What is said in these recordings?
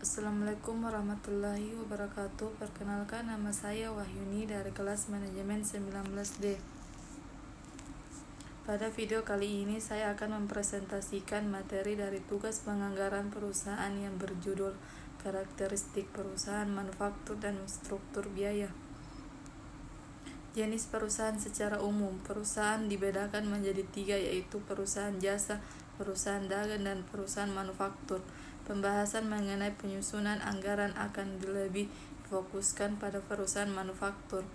Assalamualaikum warahmatullahi wabarakatuh. Perkenalkan, nama saya Wahyuni dari kelas manajemen 19D. Pada video kali ini saya akan mempresentasikan materi dari tugas penganggaran perusahaan yang berjudul karakteristik perusahaan manufaktur dan struktur biaya. Jenis perusahaan secara umum. Perusahaan dibedakan menjadi 3, yaitu perusahaan jasa, perusahaan dagang, dan perusahaan manufaktur. Pembahasan mengenai penyusunan anggaran akan lebih difokuskan pada perusahaan manufaktur.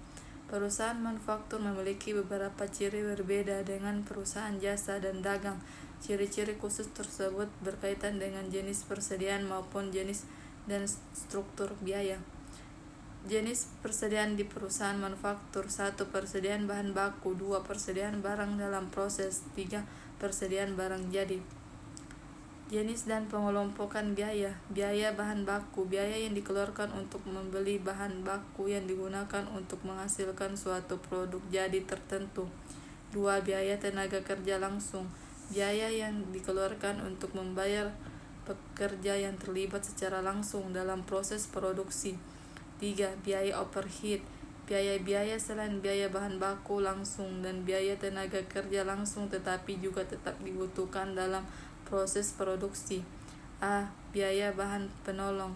Perusahaan manufaktur memiliki beberapa ciri berbeda dengan perusahaan jasa dan dagang. Ciri-ciri khusus tersebut berkaitan dengan jenis persediaan maupun jenis dan struktur biaya. Jenis persediaan di perusahaan manufaktur: 1. Persediaan bahan baku. 2. Persediaan barang dalam proses. 3. Persediaan barang jadi. Jenis dan pengelompokan biaya. Biaya bahan baku, biaya yang dikeluarkan untuk membeli bahan baku yang digunakan untuk menghasilkan suatu produk jadi tertentu. 2. Biaya tenaga kerja langsung, biaya yang dikeluarkan untuk membayar pekerja yang terlibat secara langsung dalam proses produksi. 3. Biaya overhead, biaya-biaya selain biaya bahan baku langsung dan biaya tenaga kerja langsung tetapi juga tetap dibutuhkan dalam proses produksi. A. Biaya bahan penolong,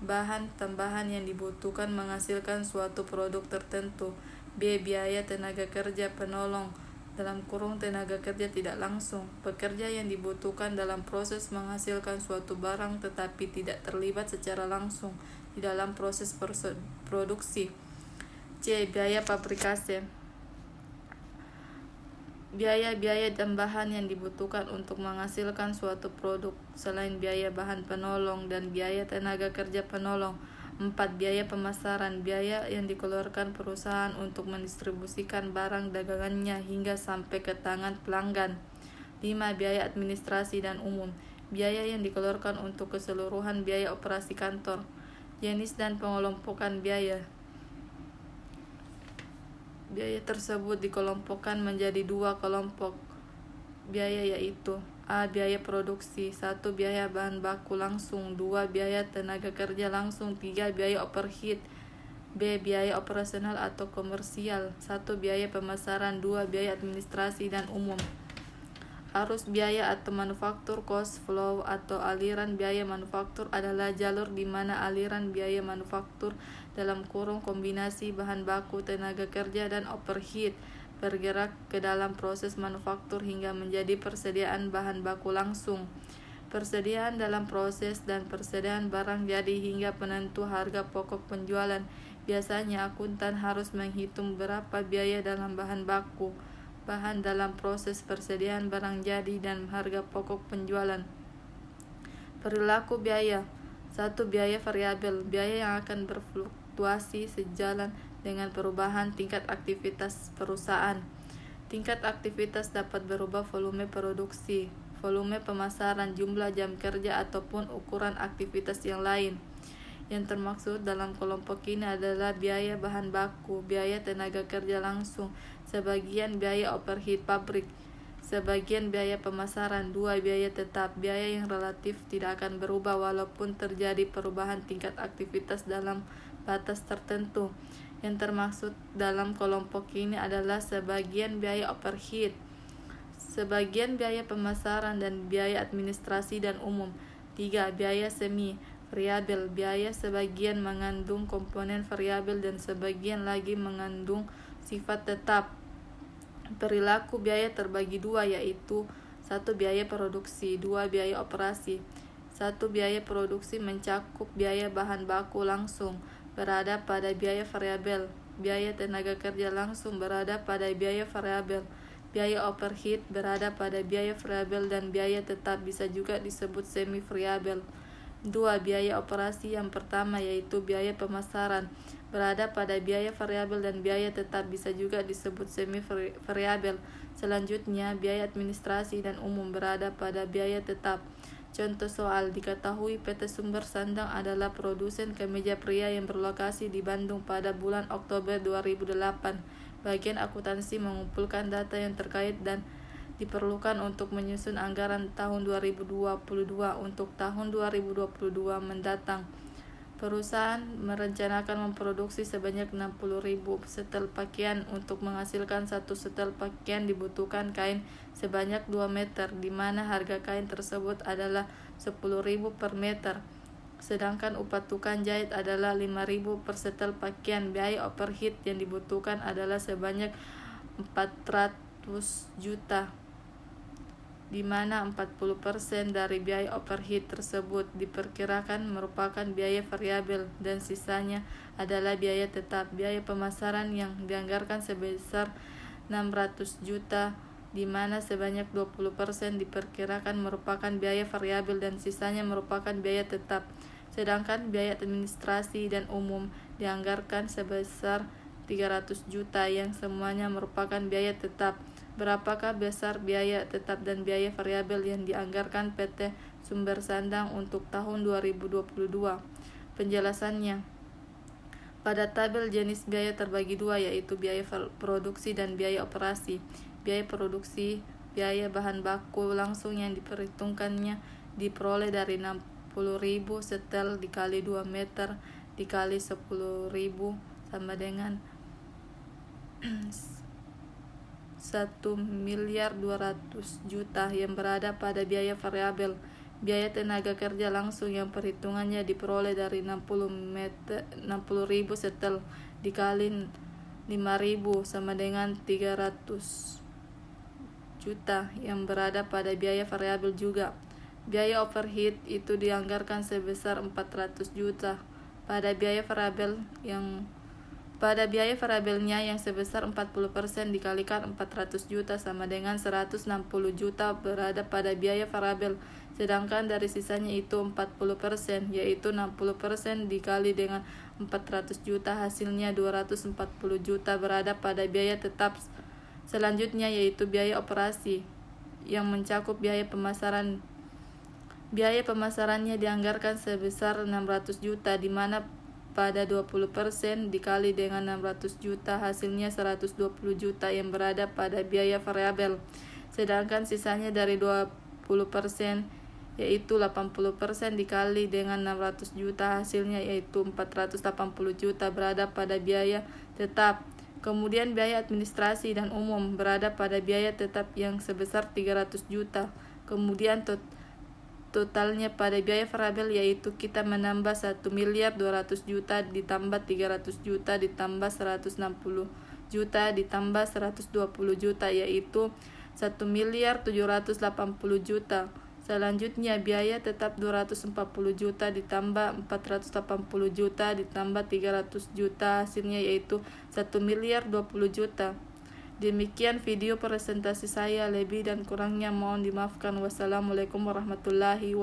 bahan tambahan yang dibutuhkan menghasilkan suatu produk tertentu. B. Biaya tenaga kerja penolong (tenaga kerja tidak langsung), pekerja yang dibutuhkan dalam proses menghasilkan suatu barang tetapi tidak terlibat secara langsung di dalam proses produksi. C. Biaya pabrikase, biaya-biaya tambahan yang dibutuhkan untuk menghasilkan suatu produk selain biaya bahan penolong dan biaya tenaga kerja penolong. 4. Biaya pemasaran, biaya yang dikeluarkan perusahaan untuk mendistribusikan barang dagangannya hingga sampai ke tangan pelanggan. 5. Biaya administrasi dan umum, biaya yang dikeluarkan untuk keseluruhan biaya operasi kantor. Jenis dan pengelompokan biaya. Biaya tersebut dikelompokkan menjadi 2 kelompok biaya, yaitu: A. Biaya produksi. 1. Biaya bahan baku langsung. 2. Biaya tenaga kerja langsung. 3. Biaya overhead. B. Biaya operasional atau komersial. 1. Biaya pemasaran. 2. Biaya administrasi dan umum. Arus biaya atau manufaktur cost flow atau aliran biaya manufaktur adalah jalur di mana aliran biaya manufaktur (kombinasi bahan baku, tenaga kerja, dan overhead) bergerak ke dalam proses manufaktur hingga menjadi persediaan bahan baku langsung, persediaan dalam proses, dan persediaan barang jadi hingga penentu harga pokok penjualan. Biasanya akuntan harus menghitung berapa biaya dalam bahan baku, bahan dalam proses persediaan barang jadi, dan harga pokok penjualan. Perilaku biaya. 1. Biaya variabel, biaya yang akan berfluktuasi sejalan dengan perubahan tingkat aktivitas perusahaan. Tingkat aktivitas dapat berubah volume produksi, volume pemasaran, jumlah jam kerja, ataupun ukuran aktivitas yang lain. Yang termaksud dalam kelompok ini adalah biaya bahan baku, biaya tenaga kerja langsung, sebagian biaya overhead pabrik, sebagian biaya pemasaran. 2. Biaya tetap, biaya yang relatif tidak akan berubah walaupun terjadi perubahan tingkat aktivitas dalam batas tertentu. Yang termaksud dalam kelompok ini adalah sebagian biaya overhead, sebagian biaya pemasaran, dan biaya administrasi dan umum. 3. Biaya semi variabel, biaya sebagian mengandung komponen variabel dan sebagian lagi mengandung sifat tetap. Perilaku biaya terbagi 2, yaitu: 1. Biaya produksi. 2. Biaya operasi. 1. Biaya produksi mencakup biaya bahan baku langsung, berada pada biaya variabel. Biaya tenaga kerja langsung berada pada biaya variabel. Biaya overhead berada pada biaya variabel, dan biaya tetap bisa juga disebut semi variabel. 2. Biaya operasi yang pertama, yaitu biaya pemasaran, berada pada biaya variabel dan biaya tetap bisa juga disebut semi variabel. Selanjutnya, biaya administrasi dan umum berada pada biaya tetap. Contoh soal: diketahui PT Sumber Sandang adalah produsen kemeja pria yang berlokasi di Bandung pada bulan Oktober 2008. Bagian akuntansi mengumpulkan data yang terkait dan diperlukan untuk menyusun anggaran tahun 2022 untuk tahun 2022 mendatang. Perusahaan merencanakan memproduksi sebanyak 60.000 setel pakaian. Untuk menghasilkan satu setel pakaian dibutuhkan kain sebanyak 2 meter, di mana harga kain tersebut adalah 10.000 per meter. Sedangkan upah tukang jahit adalah 5.000 per setel pakaian. Biaya overhead yang dibutuhkan adalah sebanyak 400 juta, di mana 40% dari biaya overhead tersebut diperkirakan merupakan biaya variabel dan sisanya adalah biaya tetap. Biaya pemasaran yang dianggarkan sebesar 600 juta, di mana sebanyak 20% diperkirakan merupakan biaya variabel dan sisanya merupakan biaya tetap. Sedangkan biaya administrasi dan umum dianggarkan sebesar 300 juta yang semuanya merupakan biaya tetap. Berapakah besar biaya tetap dan biaya variabel yang dianggarkan PT Sumber Sandang untuk tahun 2022? Penjelasannya, pada tabel jenis biaya terbagi dua, yaitu biaya produksi dan biaya operasi. Biaya produksi, biaya bahan baku langsung yang diperhitungkannya diperoleh dari 60.000 setel dikali 2 meter dikali 10.000 sama dengan 1.200.000 juta yang berada pada biaya variabel. Biaya tenaga kerja langsung yang perhitungannya diperoleh dari 60.000 setel dikali 5.000 sama dengan 300 juta yang berada pada biaya variabel juga. Biaya overhead itu dianggarkan sebesar 400 juta pada biaya variabelnya yang sebesar 40% dikalikan 400 juta sama dengan 160 juta berada pada biaya variabel. Sedangkan dari sisanya itu 40%, yaitu 60% dikali dengan 400 juta, hasilnya 240 juta berada pada biaya tetap. Selanjutnya yaitu biaya operasi yang mencakup biaya pemasaran. Biaya pemasarannya dianggarkan sebesar 600 juta, di mana pada 20% dikali dengan 600 juta, hasilnya 120 juta yang berada pada biaya variabel. Sedangkan sisanya dari 20%, yaitu 80% dikali dengan 600 juta, hasilnya yaitu 480 juta berada pada biaya tetap. Kemudian biaya administrasi dan umum berada pada biaya tetap yang sebesar 300 juta. Kemudian totalnya pada biaya variabel, yaitu kita menambah 1.200.000 juta ditambah 300 juta ditambah 160 juta ditambah 120 juta, yaitu 1.780.000 juta. Selanjutnya biaya tetap 240 juta ditambah 480 juta ditambah 300 juta, hasilnya yaitu 1.020.000 juta. Demikian video presentasi saya, lebih dan kurangnya mohon dimaafkan. Wassalamualaikum warahmatullahi wabarakatuh.